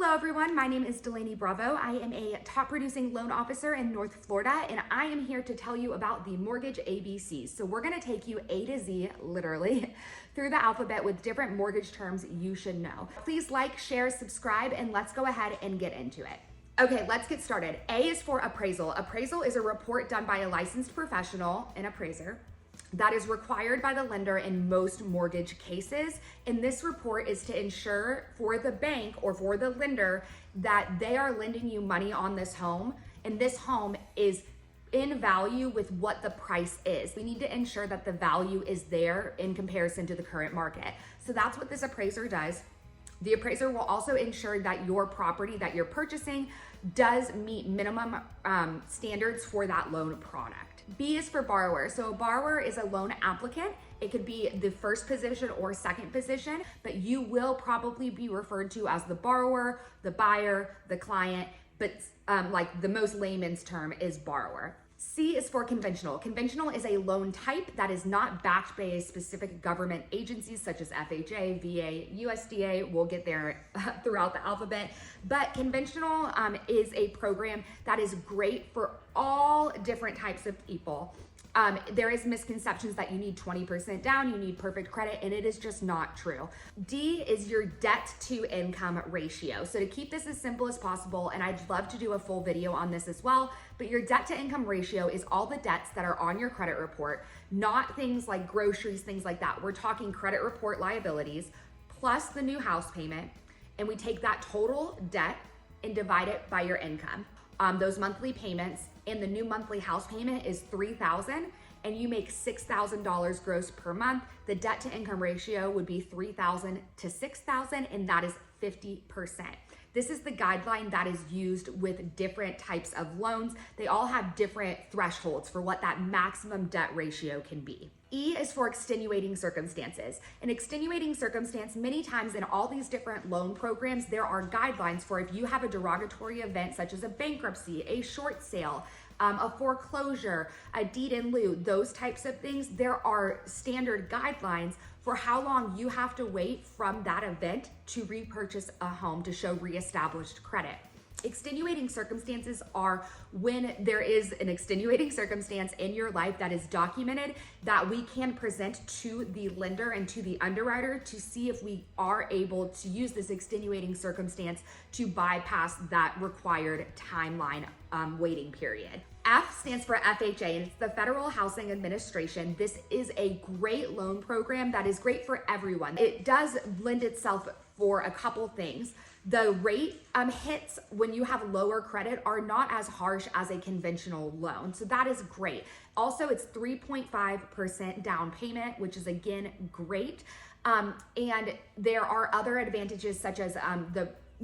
Hello everyone, my name is Delaney Bravo. I am a top producing loan officer in North Florida, and I am here to tell you about the mortgage ABCs. So we're gonna take you A to Z, literally, through the alphabet with different mortgage terms you should know. Please like, share, subscribe, and let's go ahead and get into it. Okay, let's get started. A is for appraisal. Appraisal is a report done by a licensed professional, an appraiser, that is required by the lender in most mortgage cases. And this report is to ensure for the bank or for the lender that they are lending you money on this home, and this home is in value with what the price is. We need to ensure that the value is there in comparison to the current market. So that's what this appraiser does. The appraiser will also ensure that your property that you're purchasing does meet minimum standards for that loan product. B is for borrower. So a borrower is a loan applicant. It could be the first position or second position, but you will probably be referred to as the borrower, the buyer, the client, but like the most layman's term is borrower. C is for conventional. Conventional is a loan type that is not backed by a specific government agencies such as FHA, VA, USDA. We'll get there throughout the alphabet. But conventional is a program that is great for all different types of people. There is misconceptions that you need 20% down, you need perfect credit, and it is just not true. D is your debt to income ratio. So to keep this as simple as possible, and I'd love to do a full video on this as well, but your debt to income ratio is all the debts that are on your credit report, not things like groceries, things like that. We're talking credit report liabilities plus the new house payment, and we take that total debt and divide it by your income. Those monthly payments, and the new monthly house payment is $3,000, and you make $6,000 gross per month. The debt to income ratio would be $3,000 to $6,000, and that is 50%. This is the guideline that is used with different types of loans. They all have different thresholds for what that maximum debt ratio can be. E is for extenuating circumstances. An extenuating circumstance, many times in all these different loan programs, there are guidelines for if you have a derogatory event such as a bankruptcy, a short sale, a foreclosure, a deed in lieu, those types of things. There are standard guidelines for how long you have to wait from that event to repurchase a home to show reestablished credit. Extenuating circumstances are when there is an extenuating circumstance in your life that is documented that we can present to the lender and to the underwriter to see if we are able to use this extenuating circumstance to bypass that required timeline waiting period. F stands for FHA, and it's the Federal Housing Administration. This is a great loan program that is great for everyone. It does lend itself for a couple things. The rate hits when you have lower credit are not as harsh as a conventional loan. So that is great. Also, it's 3.5% down payment, which is again great. And there are other advantages such as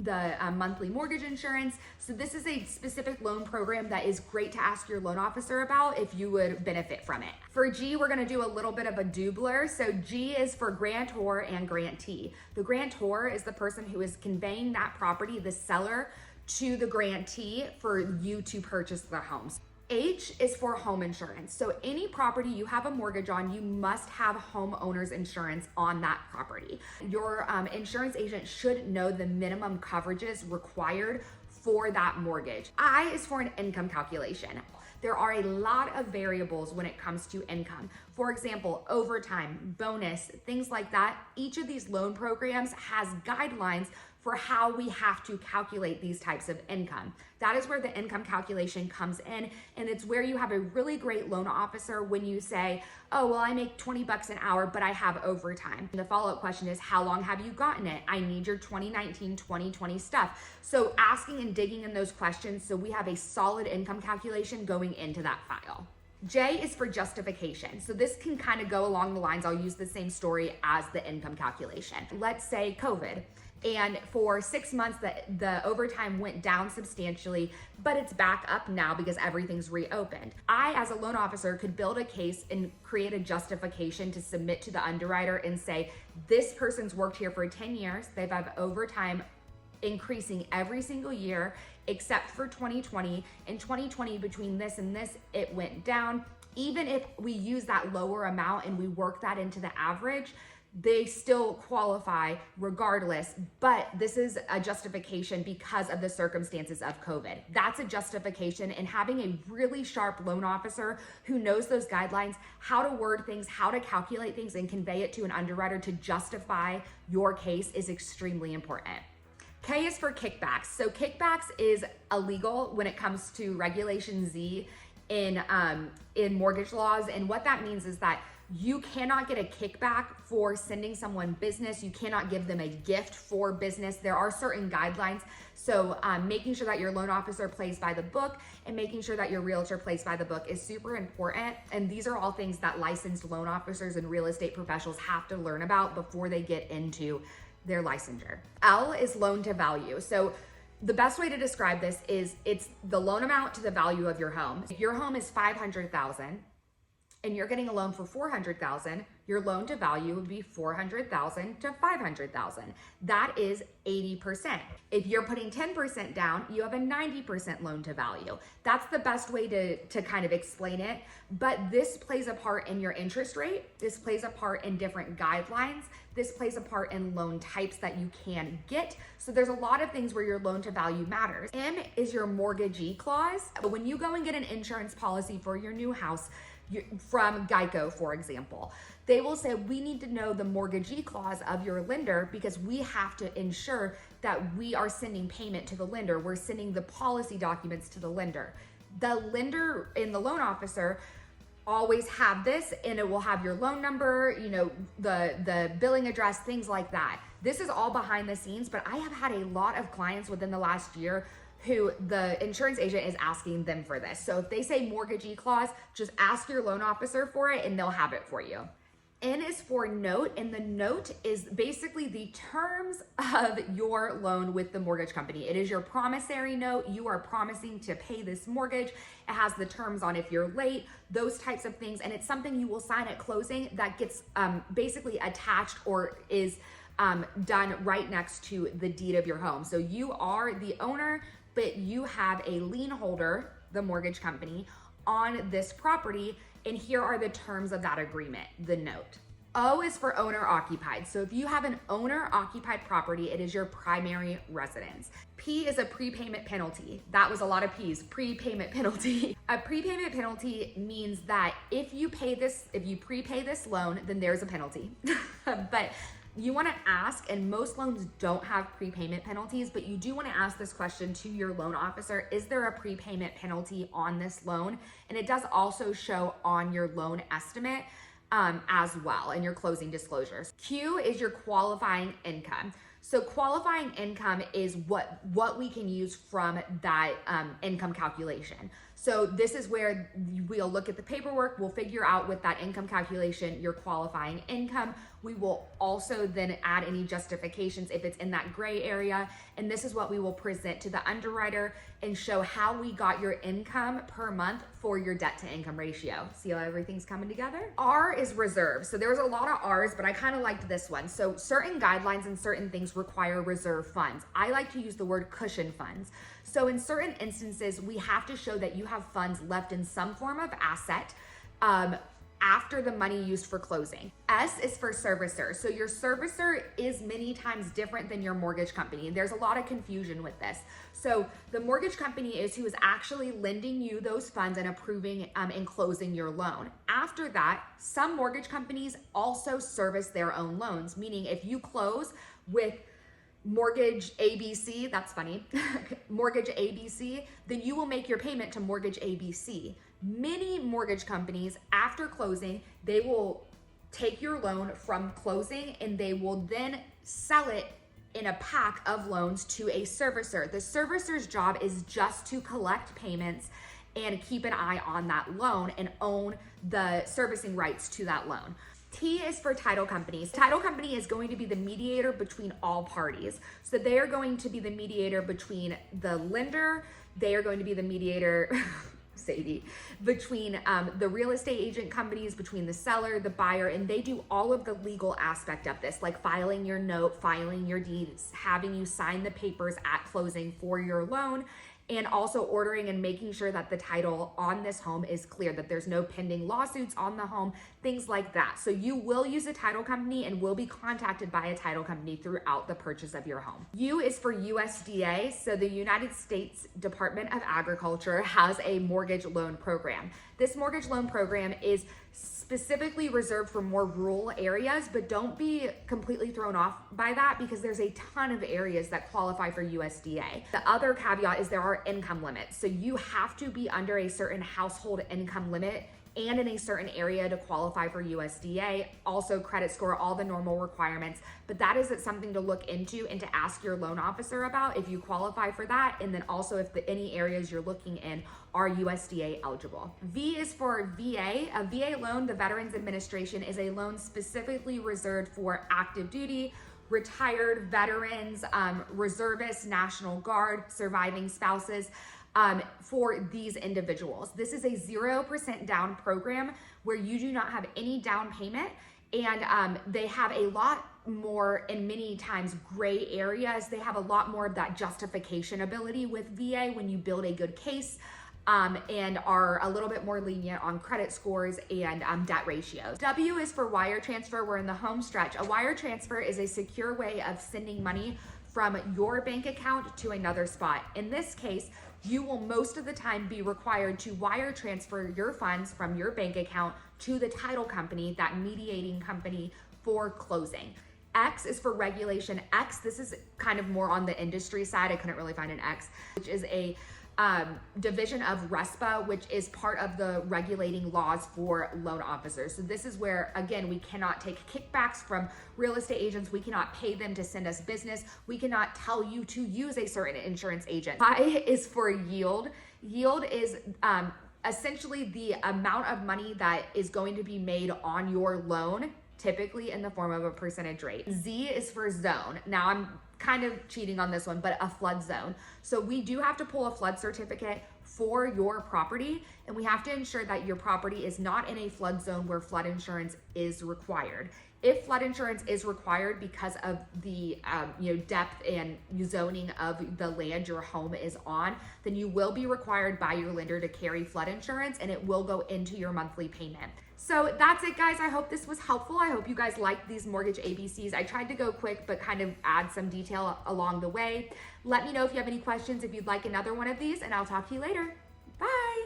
the monthly mortgage insurance. So this is a specific loan program that is great to ask your loan officer about if you would benefit from it. For G, we're gonna do a little bit of a doubler. So G is for grantor and grantee. The grantor is the person who is conveying that property, the seller, to the grantee for you to purchase the homes. H is for home insurance. So any property you have a mortgage on, you must have homeowner's insurance on that property. Your insurance agent should know the minimum coverages required for that mortgage. I is for an income calculation. There are a lot of variables when it comes to income. For example, overtime, bonus, things like that. Each of these loan programs has guidelines for how we have to calculate these types of income. That is where the income calculation comes in, and it's where you have a really great loan officer when you say, oh, well, I make 20 bucks an hour, but I have overtime. And the follow-up question is, how long have you gotten it? I need your 2019, 2020 stuff. So asking and digging in those questions so we have a solid income calculation going into that file. J is for justification. So this can kind of go along the lines, I'll use the same story as the income calculation. Let's say COVID. And for 6 months, the overtime went down substantially, but it's back up now because everything's reopened. I, as a loan officer, could build a case and create a justification to submit to the underwriter and say, this person's worked here for 10 years. They've had overtime increasing every single year, except for 2020. In 2020, between this and this, it went down. Even if we use that lower amount and we work that into the average, they still qualify regardless, but this is a justification because of the circumstances of COVID. That's a justification, and having a really sharp loan officer who knows those guidelines, how to word things, how to calculate things, and convey it to an underwriter to justify your case is extremely important. K is for kickbacks. So kickbacks is illegal when it comes to Regulation Z in mortgage laws, and what that means is that you cannot get a kickback for sending someone business. You cannot give them a gift for business. There are certain guidelines. So making sure that your loan officer plays by the book and making sure that your realtor plays by the book is super important. And these are all things that licensed loan officers and real estate professionals have to learn about before they get into their licensure. L is loan to value. So the best way to describe this is it's the loan amount to the value of your home. If your home is $500,000, and you're getting a loan for $400,000, your loan to value would be $400,000 to $500,000. That is 80%. If you're putting 10% down, you have a 90% loan to value. That's the best way to kind of explain it. But this plays a part in your interest rate. This plays a part in different guidelines. This plays a part in loan types that you can get. So there's a lot of things where your loan to value matters. M is your mortgagee clause. When you go and get an insurance policy for your new house, from Geico, for example, they will say, we need to know the mortgagee clause of your lender because we have to ensure that we are sending payment to the lender. We're sending the policy documents to the lender. The lender and the loan officer always have this, and it will have your loan number, you know, the billing address, things like that. This is all behind the scenes, but I have had a lot of clients within the last year who the insurance agent is asking them for this. So if they say mortgagee clause, just ask your loan officer for it and they'll have it for you. N is for note, and the note is basically the terms of your loan with the mortgage company. It is your promissory note. You are promising to pay this mortgage. It has the terms on if you're late, those types of things, and it's something you will sign at closing that gets basically attached or is done right next to the deed of your home. So you are the owner, but you have a lien holder, the mortgage company, on this property, and here are the terms of that agreement, the note. O is for owner occupied. So if you have an owner occupied property, it is your primary residence. P is a prepayment penalty. That was a lot of P's, prepayment penalty. A prepayment penalty means that if you prepay this loan, then there's a penalty. But you want to ask, and most loans don't have prepayment penalties, but you do want to ask this question to your loan officer: is there a prepayment penalty on this loan? And it does also show on your loan estimate as well, and your closing disclosures. Q is your qualifying income. So qualifying income is what we can use from that income calculation. So this is where we'll look at the paperwork, we'll figure out with that income calculation your qualifying income. We will also then add any justifications if it's in that gray area. And this is what we will present to the underwriter and show how we got your income per month for your debt to income ratio. See how everything's coming together? R is reserve. So there's a lot of R's, but I kind of liked this one. So certain guidelines and certain things require reserve funds. I like to use the word cushion funds. So in certain instances, we have to show that you have funds left in some form of asset after the money used for closing. S is for servicer. So your servicer is many times different than your mortgage company. There's a lot of confusion with this. So the mortgage company is who is actually lending you those funds and approving and closing your loan. After that, some mortgage companies also service their own loans, meaning if you close with Mortgage ABC, that's funny, Mortgage ABC, then you will make your payment to Mortgage ABC. Many mortgage companies, after closing, they will take your loan from closing and they will then sell it in a pack of loans to a servicer. The servicer's job is just to collect payments and keep an eye on that loan and own the servicing rights to that loan. T is for title companies. Title company is going to be the mediator between all parties. So they are going to be the mediator between the lender, they are going to be the mediator, Sadie, between the real estate agent companies, between the seller, the buyer, and they do all of the legal aspect of this, like filing your note, filing your deeds, having you sign the papers at closing for your loan, and also ordering and making sure that the title on this home is clear, that there's no pending lawsuits on the home, things like that. So you will use a title company and will be contacted by a title company throughout the purchase of your home. U is for USDA. So the United States Department of Agriculture has a mortgage loan program. This mortgage loan program is specifically reserved for more rural areas, but don't be completely thrown off by that because there's a ton of areas that qualify for USDA. The other caveat is there are income limits. So you have to be under a certain household income limit and in a certain area to qualify for USDA, also credit score, all the normal requirements. But that is something to look into and to ask your loan officer about if you qualify for that, and then also if any areas you're looking in are USDA eligible. V is for VA. A VA loan, the Veterans Administration, is a loan specifically reserved for active duty, retired veterans, reservists, National Guard, surviving spouses. For these individuals. This is a 0% down program where you do not have any down payment, and they have a lot more, and many times gray areas. They have a lot more of that justification ability with VA when you build a good case, and are a little bit more lenient on credit scores and debt ratios. W is for wire transfer. We're in the home stretch. A wire transfer is a secure way of sending money from your bank account to another spot. In this case, you will most of the time be required to wire transfer your funds from your bank account to the title company, that mediating company, for closing. X is for regulation. X, this is kind of more on the industry side. I couldn't really find an X, which is a division of RESPA, which is part of the regulating laws for loan officers. So this is where, again, we cannot take kickbacks from real estate agents. We cannot pay them to send us business. We cannot tell you to use a certain insurance agent. I is for yield. Yield is essentially the amount of money that is going to be made on your loan, typically in the form of a percentage rate. Z is for zone. Now I'm kind of cheating on this one, but a flood zone. So we do have to pull a flood certificate for your property, and we have to ensure that your property is not in a flood zone where flood insurance is required. If flood insurance is required because of the depth and zoning of the land your home is on, then you will be required by your lender to carry flood insurance, and it will go into your monthly payment. So that's it, guys. I hope this was helpful. I hope you guys liked these mortgage ABCs. I tried to go quick, but kind of add some detail along the way. Let me know if you have any questions, if you'd like another one of these, and I'll talk to you later.